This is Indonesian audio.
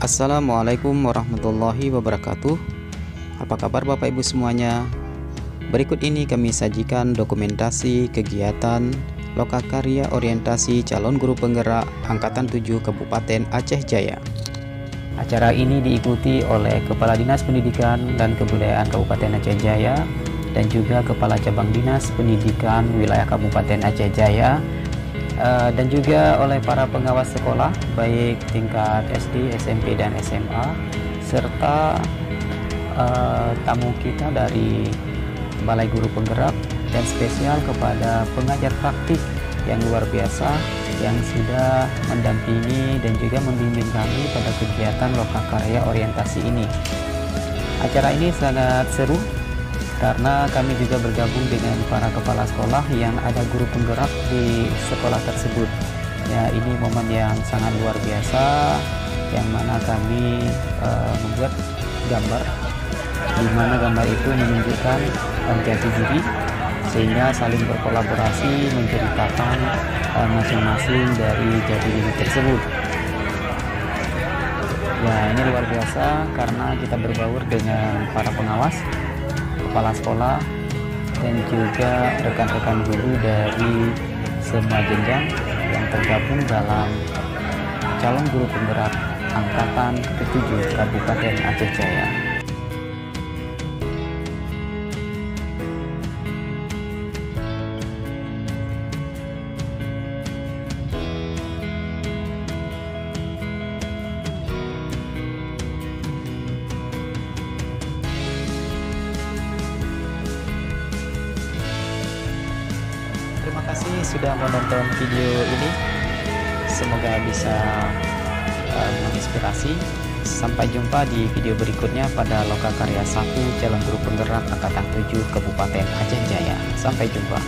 Assalamualaikum warahmatullahi wabarakatuh. Apa kabar Bapak Ibu semuanya? Berikut ini kami sajikan dokumentasi kegiatan Lokakarya Orientasi Calon Guru Penggerak Angkatan 7 Kabupaten Aceh Jaya. Acara ini diikuti oleh Kepala Dinas Pendidikan dan Kebudayaan Kabupaten Aceh Jaya dan juga Kepala Cabang Dinas Pendidikan Wilayah Kabupaten Aceh Jaya, dan juga oleh para pengawas sekolah baik tingkat SD, SMP, dan SMA, serta tamu kita dari Balai Guru Penggerak, dan spesial kepada pengajar praktik yang luar biasa yang sudah mendampingi dan juga membimbing kami pada kegiatan Lokakarya Orientasi ini. Acara ini sangat seru karena kami juga bergabung dengan para kepala sekolah yang ada guru penggerak di sekolah tersebut. Ya, ini momen yang sangat luar biasa, yang mana kami membuat gambar, di mana gambar itu menunjukkan jati diri, sehingga saling berkolaborasi menceritakan masing-masing dari jati diri tersebut. Ya, ini luar biasa karena kita berbaur dengan para pengawas, kepala sekolah, dan juga rekan-rekan guru dari semua jenjang yang tergabung dalam calon guru penggerak angkatan ke-7 Kabupaten Aceh Jaya. Terima kasih sudah menonton video ini. Semoga bisa menginspirasi. Sampai jumpa di video berikutnya pada Lokakarya 1 Calon Guru Penggerak Angkatan 7 Kabupaten Aceh Jaya. Sampai jumpa.